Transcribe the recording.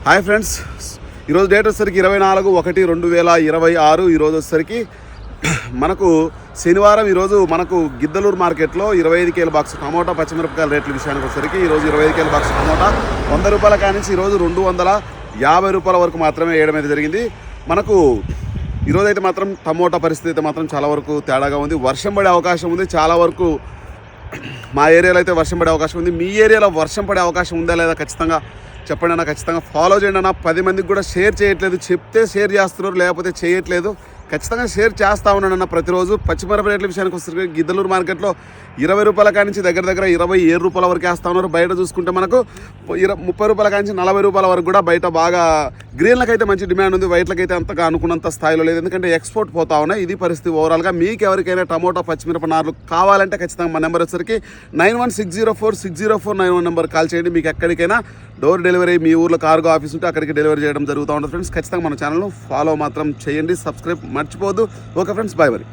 Hi friends, ఈరోజు date వచ్చేసరికి 24/1/2026. ఈరోజు వచ్చేసరికి మనకు శనివారం. ఈరోజు మనకు గిద్దలూరు మార్కెట్లో 25 కేల బాక్స్ టమోటా పచ్చిమిరపకాయల రేట్ల విషయానికి వచ్చేసరికి ఈరోజు 25 కేల బాక్స్ టమోటా 100 రూపాయల కానించి ఈరోజు 250 రూపాయల వరకు మాత్రమే వేయడం అయితే జరిగింది. మనకు ఈరోజైతే మాత్రం టమోటా పరిస్థితి అయితే మాత్రం చాలా వరకు తేడాగా ఉంది. వర్షం పడే అవకాశం ఉంది. చాలా వరకు మా ఏరియాలో అయితే వర్షం పడే అవకాశం ఉంది. మీ ఏరియాలో వర్షం పడే అవకాశం ఉందా లేదా ఖచ్చితంగా చెప్పండి అన్న. ఖచ్చితంగా ఫాలో చేయండి అన్న. 10 మందికి కూడా షేర్ చేయట్లేదు, చెప్తే షేర్ చేస్తున్నారు, లేకపోతే చేయట్లేదు. ఖచ్చితంగా షేర్ చేస్తూ ఉన్నాను అన్న. ప్రతిరోజు పచ్చిమిరప రేట్ల విషయానికి వస్తుంది గిద్దలూరు మార్కెట్లో 20 రూపాయల కానించి దగ్గర 27 రూపాయల వరకు వేస్తూ ఉన్నారు. బయట చూసుకుంటే మనకు 30 రూపాయల కానించి 40 రూపాయల వరకు కూడా బయట బాగా గ్రీన్లకు అయితే మంచి డిమాండ్ ఉంది. వైట్లకి అయితే అంతగా అనుకున్నంత స్థాయిలో లేదు, ఎందుకంటే ఎక్స్పోర్ట్ పోతా ఉన్నాయి. ఇది పరిస్థితి ఓవరాల్గా. మీకు ఎవరికైనా టమోటా పచ్చిమిరప నార్లు కావాలంటే ఖచ్చితంగా మా నెంబర్ వచ్చేసరికి 9160460491 నెంబర్ కాల్ చేయండి. మీకు ఎక్కడికైనా డోర్ డెలివరీ, మీ ఊర్లో కార్గో ఆఫీస్ ఉంటే అక్కడికి డెలివరీ చేయడం జరుగుతూ ఉంటుంది ఫ్రెండ్స్. ఖచ్చితంగా మన ఛానల్ను ఫాలో మాత్రం చేయండి, సబ్స్క్రైబ్ మర్చిపోవద్దు. ఓకే ఫ్రెండ్స్, బాయ్ మరి.